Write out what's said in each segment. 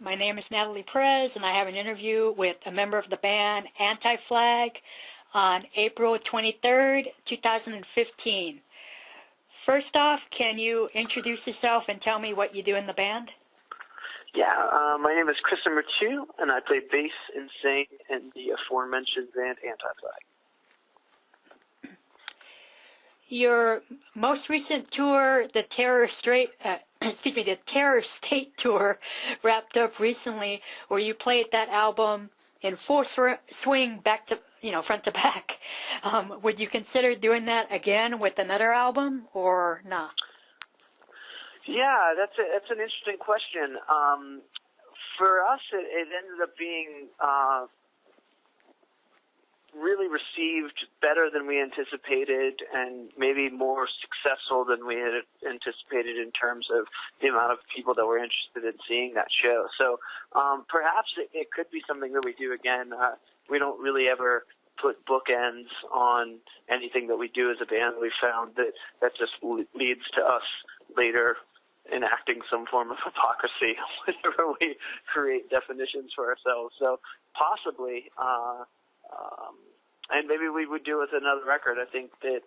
My name is Natalie Perez, and I have an interview with a member of the band Anti-Flag on April 23rd, 2015. First off, can you introduce yourself and tell me what you do in the band? Yeah, my name is Christopher Chu, and I play bass and sing in the aforementioned band Anti-Flag. Your most recent tour, the Terror State tour, wrapped up recently, where you played that album in full swing, back to front to back. Would you consider doing that again with another album, or not? Yeah, that's an interesting question. For us, it ended up being really received better than we anticipated, and maybe more successful than we had anticipated in terms of the amount of people that were interested in seeing that show. So perhaps it could be something that we do again. We don't really ever put bookends on anything that we do as a band. We found that just leads to us later enacting some form of hypocrisy whenever we create definitions for ourselves. So possibly, and maybe we would do it with another record. I think that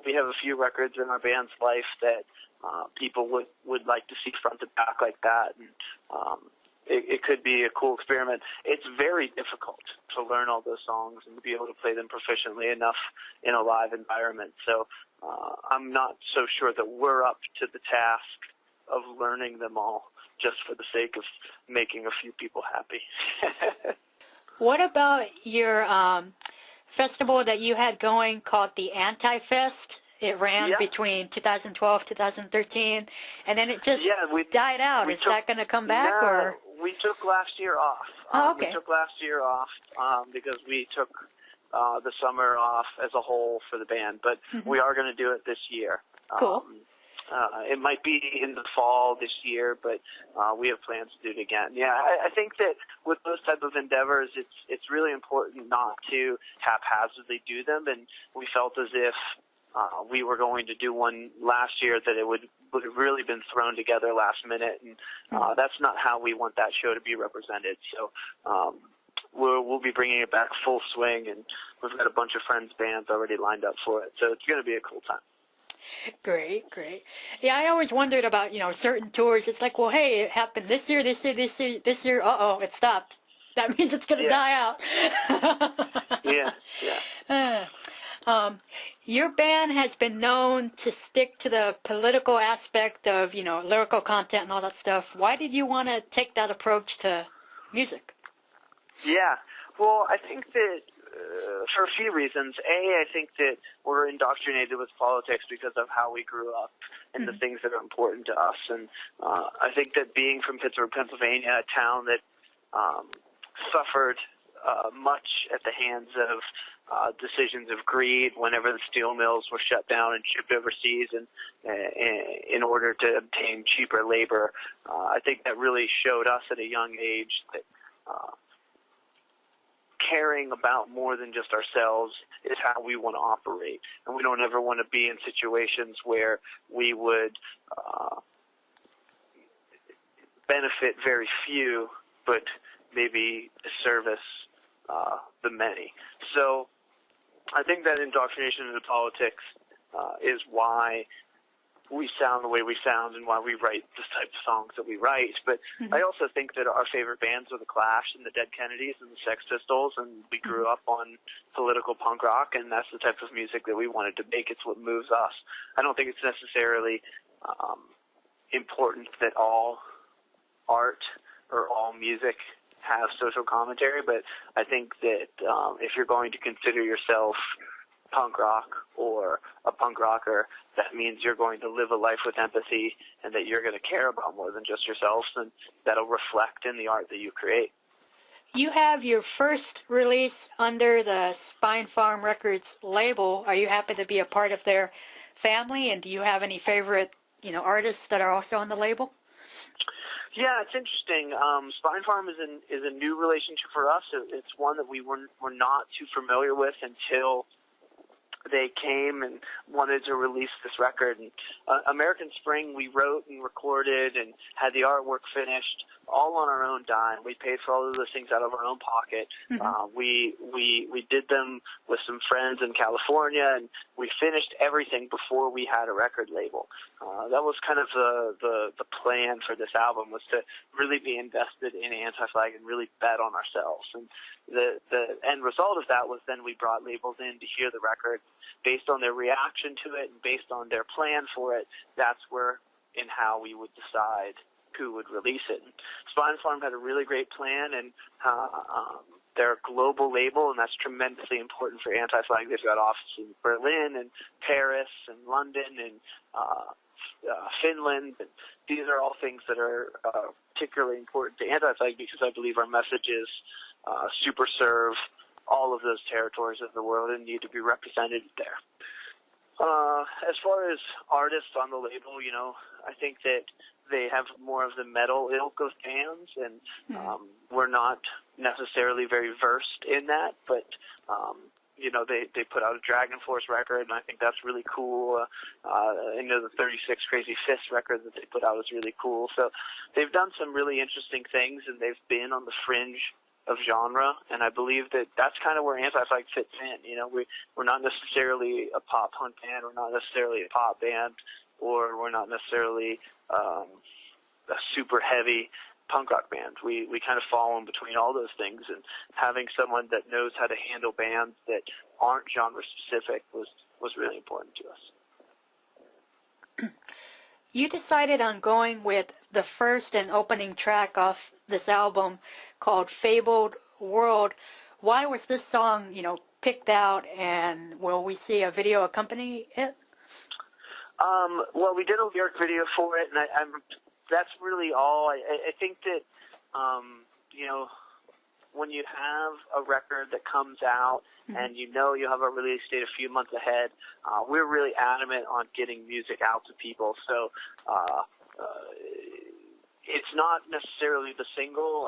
we have a few records in our band's life that people would like to see front to back like that, and it could be a cool experiment. It's very difficult to learn all those songs and to be able to play them proficiently enough in a live environment. So I'm not so sure that we're up to the task of learning them all just for the sake of making a few people happy. What about your festival that you had going called the Anti-Fest? It ran between 2012 2013, and then it just died out. Is that going to come back? No, or we took last year off. Okay. We took last year off because we took the summer off as a whole for the band, but we are going to do it this year. Cool. It might be in the fall this year, but we have plans to do it again. Yeah, I think that with those type of endeavors, it's really important not to haphazardly do them, and we felt as if we were going to do one last year that it would have really been thrown together last minute, and that's not how we want that show to be represented. So we'll be bringing it back full swing, and we've got a bunch of friends' bands already lined up for it, so it's going to be a cool time. Great. Yeah, I always wondered about, certain tours. It's like, well, hey, it happened this year, uh-oh, it stopped. That means it's going to die out. Yeah. Your band has been known to stick to the political aspect of, lyrical content and all that stuff. Why did you want to take that approach to music? Yeah, well, I think that for a few reasons. I think that we're indoctrinated with politics because of how we grew up and the things that are important to us. And I think that being from Pittsburgh, Pennsylvania, a town that suffered much at the hands of decisions of greed whenever the steel mills were shut down and shipped overseas and in order to obtain cheaper labor, I think that really showed us at a young age that caring about more than just ourselves is how we want to operate. And we don't ever want to be in situations where we would benefit very few, but maybe service the many. So I think that indoctrination into politics is why we sound the way we sound and why we write the type of songs that we write. But I also think that our favorite bands are the Clash and the Dead Kennedys and the Sex Pistols, and we grew up on political punk rock, and that's the type of music that we wanted to make. It's what moves us. I don't think it's necessarily important that all art or all music have social commentary, but I think that if you're going to consider yourself punk rock or a punk rocker, that means you're going to live a life with empathy and that you're going to care about more than just yourself, and that'll reflect in the art that you create. You have your first release under the Spine Farm Records label. Are you happy to be a part of their family, and do you have any favorite, artists that are also on the label? Yeah, it's interesting. Spine Farm is a new relationship for us. It's one that we were not too familiar with until they came and wanted to release this record. And American Spring we wrote and recorded and had the artwork finished all on our own dime. We paid for all of those things out of our own pocket. We did them with some friends in California, and we finished everything before we had a record label. That was kind of the plan for this album, was to really be invested in Anti-Flag and really bet on ourselves. And the end result of that was then we brought labels in to hear the record. Based on their reaction to it and based on their plan for it, that's where and how we would decide who would release it. Spine Farm had a really great plan, and they're a global label, and that's tremendously important for Anti-Flag. They've got offices in Berlin and Paris and London and Finland. And these are all things that are particularly important to Anti-Flag because I believe our messages super serve all of those territories of the world and need to be represented there. As far as artists on the label, you know, I think that they have more of the metal ilk of bands, and we're not necessarily very versed in that, but you know, they put out a Dragon Force record, and I think that's really cool. I know the 36 Crazy Fists record that they put out is really cool. So they've done some really interesting things, and they've been on the fringe of genre, and I believe that that's kind of where Anti-Flag fits in. You know, we're not necessarily a pop punk band, we're not necessarily a pop band, or we're not necessarily a super heavy punk rock band. We kind of fall in between all those things, and having someone that knows how to handle bands that aren't genre specific was really important to us. You decided on going with the first and opening track off this album called Fabled World. Why was this song, you know, picked out, and will we see a video accompany it? Well, we did a lyric video for it, and that's really all. I think that, you know, when you have a record that comes out and you know you have a release date a few months ahead, we're really adamant on getting music out to people. So it's not necessarily the single.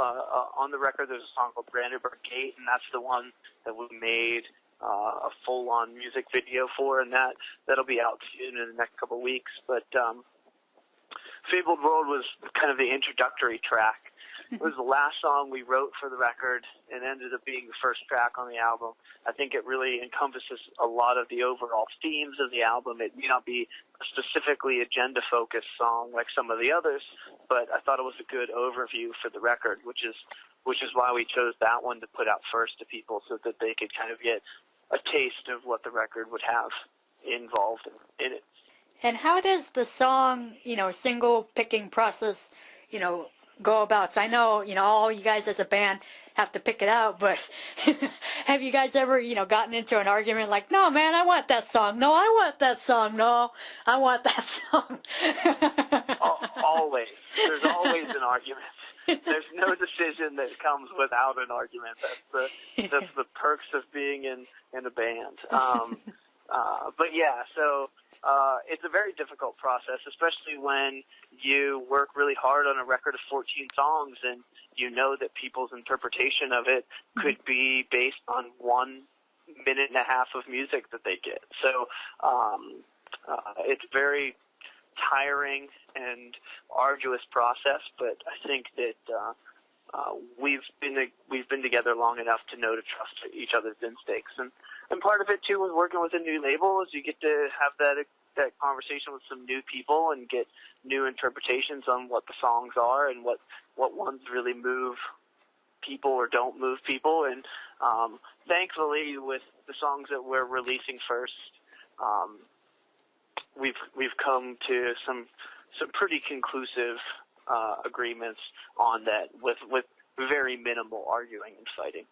On the record, there's a song called Brandenburg Gate, and that's the one that we made a full-on music video for, and that'll be out soon in the next couple of weeks. But Fabled World was kind of the introductory track. It was the last song we wrote for the record and ended up being the first track on the album. I think it really encompasses a lot of the overall themes of the album. It may not be a specifically agenda-focused song like some of the others, but I thought it was a good overview for the record, which is why we chose that one to put out first to people so that they could kind of get a taste of what the record would have involved in it. And how does the song, you know, single picking process, you know, go about? So I know, you know, all you guys as a band have to pick it out, but have you guys ever, you know, gotten into an argument like, no, man, I want that song. No, I want that song. No, I want that song. Always. There's always an argument. There's no decision that comes without an argument. That's the perks of being in a band. But yeah, so it's a very difficult process, especially when you work really hard on a record of 14 songs and you know that people's interpretation of it could be based on 1.5 minutes of music that they get. So it's very tiring and arduous process, but I think that we've been together long enough to know to trust each other's instincts, and part of it too was working with a new label is you get to have that conversation with some new people and get new interpretations on what the songs are and what ones really move people or don't move people. And thankfully, with the songs that we're releasing first, we've come to some pretty conclusive agreements on that with very minimal arguing and fighting,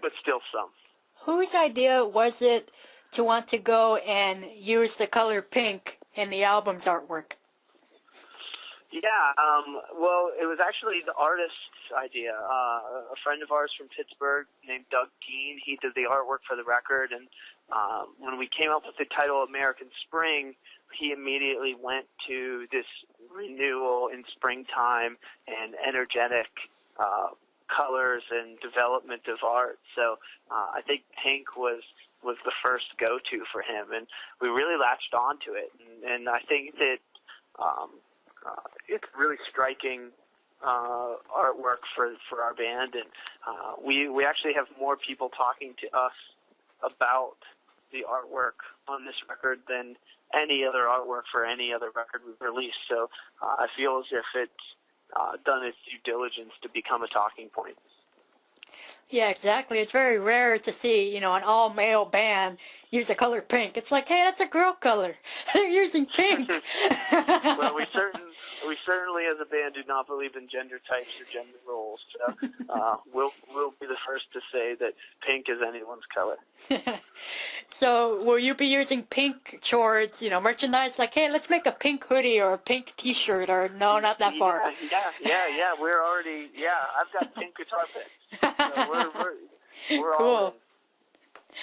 but still some. Whose idea was it to want to go and use the color pink in the album's artwork? Yeah, well, it was actually the artist's idea. A friend of ours from Pittsburgh named Doug Keene, he did the artwork for the record, and when we came up with the title American Spring, he immediately went to this renewal in springtime and energetic colors and development of art. So I think pink was the first go-to for him, and we really latched onto it. And I think that it's really striking artwork for our band, and we actually have more people talking to us about the artwork on this record than any other artwork for any other record we've released. So I feel as if it's done its due diligence to become a talking point. Yeah, exactly. It's very rare to see, an all-male band use the color pink. It's like, hey, that's a girl color. They're using pink. Well, we certainly as a band do not believe in gender types or gender roles. So we'll be the first to say that pink is anyone's color. So will you be using pink towards, merchandise? Like, hey, let's make a pink hoodie or a pink T-shirt, or no, not that far. Yeah. We're already, I've got pink guitar picks. So we're cool. all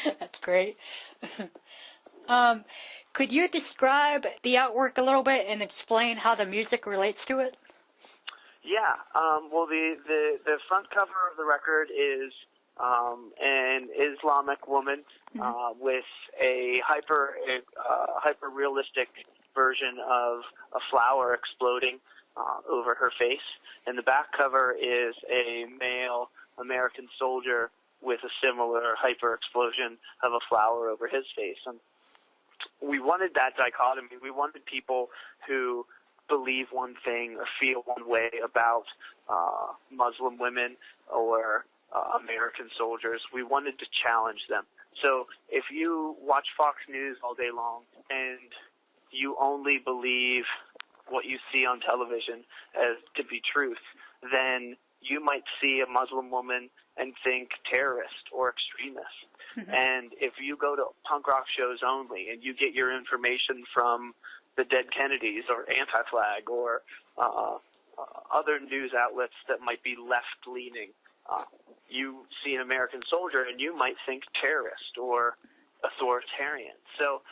in. That's great. Could you describe the artwork a little bit and explain how the music relates to it? Yeah. Well, the front cover of the record is an Islamic woman with a hyper realistic version of a flower exploding over her face, and the back cover is a male American soldier with a similar hyper explosion of a flower over his face. And we wanted that dichotomy. We wanted people who believe one thing or feel one way about Muslim women or American soldiers. We wanted to challenge them. So if you watch Fox News all day long and you only believe what you see on television as to be truth, then you might see a Muslim woman and think terrorist or extremist. Mm-hmm. And if you go to punk rock shows only and you get your information from the Dead Kennedys or Anti-Flag or other news outlets that might be left-leaning, you see an American soldier and you might think terrorist or authoritarian. So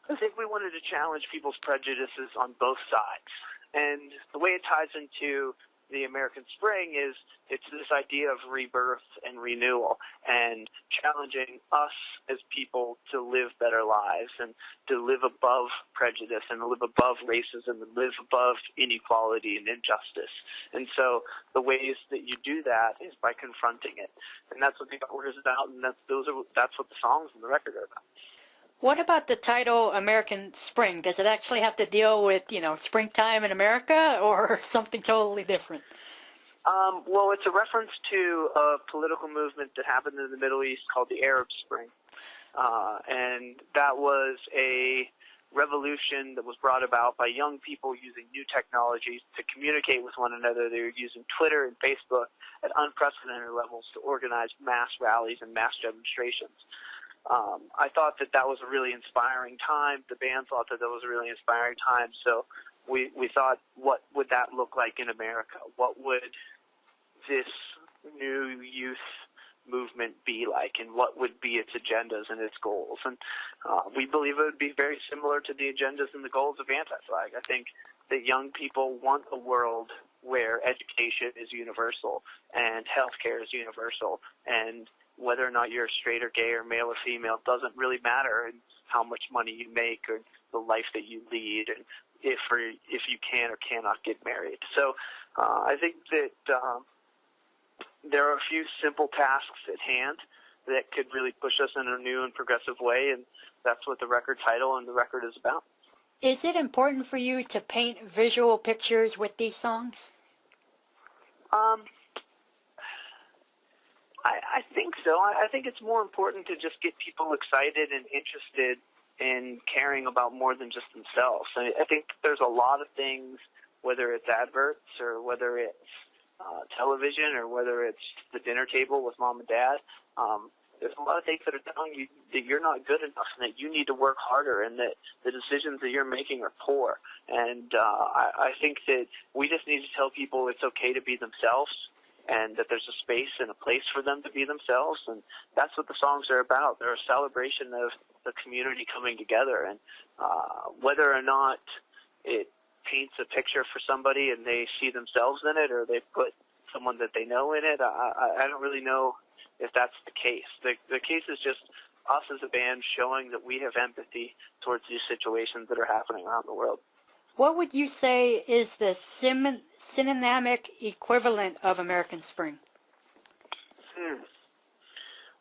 I think we wanted to challenge people's prejudices on both sides. And the way it ties into the American Spring is it's this idea of rebirth and renewal and challenging us as people to live better lives and to live above prejudice and to live above racism and live above inequality and injustice. And so the ways that you do that is by confronting it. And that's what the artwork is about, and that's what the songs in the record are about. What about the title American Spring? Does it actually have to deal with, springtime in America or something totally different? Well, it's a reference to a political movement that happened in the Middle East called the Arab Spring. And that was a revolution that was brought about by young people using new technologies to communicate with one another. They were using Twitter and Facebook at unprecedented levels to organize mass rallies and mass demonstrations. I thought that was a really inspiring time. The band thought that was a really inspiring time. So we thought, what would that look like in America? What would this new youth movement be like, and what would be its agendas and its goals? And we believe it would be very similar to the agendas and the goals of Anti-Flag. I think that young people want a world where education is universal and healthcare is universal, and whether or not you're straight or gay or male or female doesn't really matter, and how much money you make or the life that you lead, and if you can or cannot get married. So I think that there are a few simple tasks at hand that could really push us in a new and progressive way, and that's what the record title and the record is about. Is it important for you to paint visual pictures with these songs? I think so. I think it's more important to just get people excited and interested in caring about more than just themselves. I think there's a lot of things, whether it's adverts or whether it's television or whether it's the dinner table with mom and dad, there's a lot of things that are telling you that you're not good enough and that you need to work harder and that the decisions that you're making are poor. And I think that we just need to tell people it's okay to be themselves and that there's a space and a place for them to be themselves. And that's what the songs are about. They're a celebration of the community coming together. And whether or not it paints a picture for somebody and they see themselves in it or they put someone that they know in it, I don't really know if that's the case. The case is just us as a band showing that we have empathy towards these situations that are happening around the world. What would you say is the synonymic equivalent of American Spring?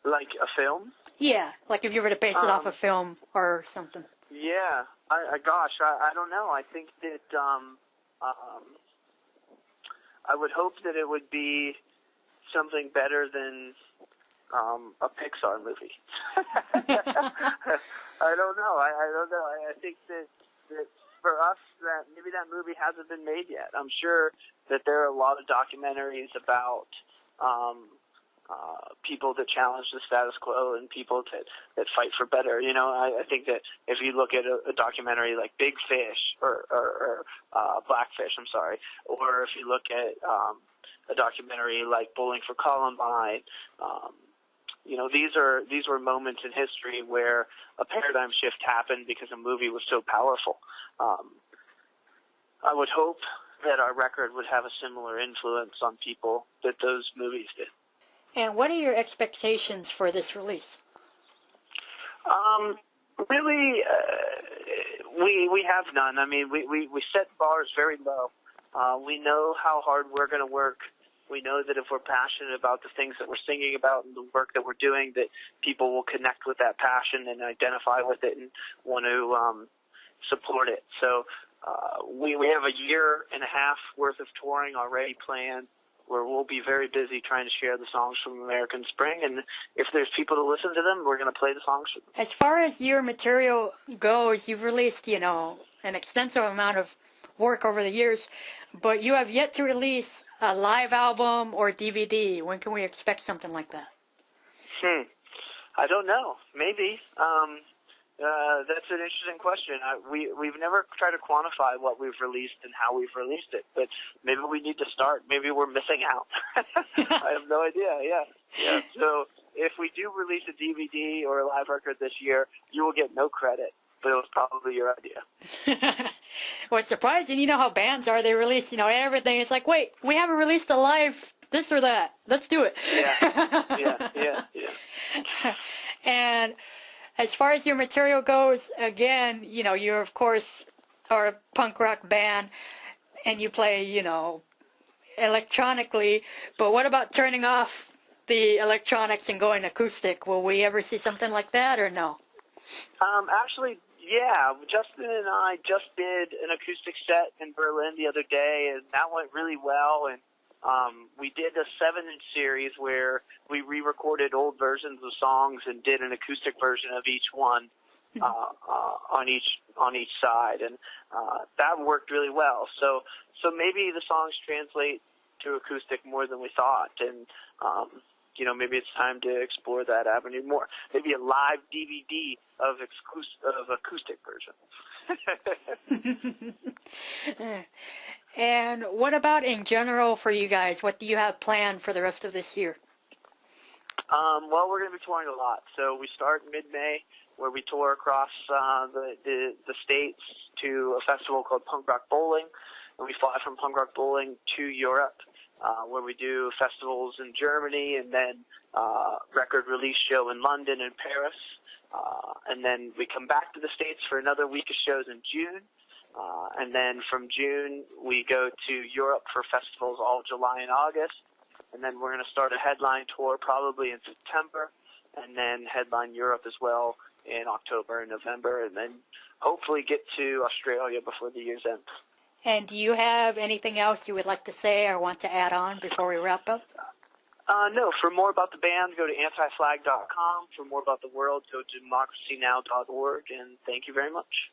Like a film? Yeah, like if you were to base it off a film or something. Yeah, I don't know. I think that I would hope that it would be something better than a Pixar movie. I don't know. I don't know. I think that for us, that maybe that movie hasn't been made yet. I'm sure that there are a lot of documentaries about people that challenge the status quo and people that fight for better. You know, I think that if you look at a documentary like Big Fish or Blackfish, I'm sorry, or if you look at a documentary like Bowling for Columbine, you know, these were moments in history where a paradigm shift happened because a movie was so powerful. I would hope that our record would have a similar influence on people that those movies did. And what are your expectations for this release? Really, we have none. I mean, we set bars very low. We know how hard we're going to work. We know that if we're passionate about the things that we're singing about and the work that we're doing, that people will connect with that passion and identify with it and want to support it. So we have a year and a half worth of touring already planned, where we'll be very busy trying to share the songs from American Spring, and if there's people to listen to them, we're going to play the songs for them. As far as your material goes, you've released, you know, an extensive amount of work over the years, but you have yet to release a live album or DVD. When can we expect something like that? I don't know. Maybe. That's an interesting question. We've never tried to quantify what we've released and how we've released it, but maybe we need to start. Maybe we're missing out. I have no idea. Yeah. So if we do release a DVD or a live record this year, you will get no credit, but it was probably your idea. Well, it's surprising. You know how bands are. They release, you know, everything. It's like, wait, we haven't released a live this or that. Let's do it. Yeah. And as far as your material goes, again, you know, you're, of course, are a punk rock band, and you play, you know, electronically, but what about turning off the electronics and going acoustic? Will we ever see something like that, or no? Actually, yeah. Justin and I just did an acoustic set in Berlin the other day, and that went really well, and we did a 7-inch series where we re-recorded old versions of songs and did an acoustic version of each one on each side, and that worked really well. So maybe the songs translate to acoustic more than we thought, and you know, maybe it's time to explore that avenue more. Maybe a live DVD of acoustic version. And what about in general for you guys? What do you have planned for the rest of this year? Well, we're going to be touring a lot. So we start mid-May, where we tour across the states to a festival called Punk Rock Bowling, and we fly from Punk Rock Bowling to Europe, where we do festivals in Germany, and then record release show in London and Paris, and then we come back to the States for another week of shows in June. And then from June, we go to Europe for festivals all July and August. And then we're going to start a headline tour probably in September, and then headline Europe as well in October and November, and then hopefully get to Australia before the year's end. And do you have anything else you would like to say or want to add on before we wrap up? No. For more about the band, go to antiflag.com. For more about the world, go to democracynow.org. And thank you very much.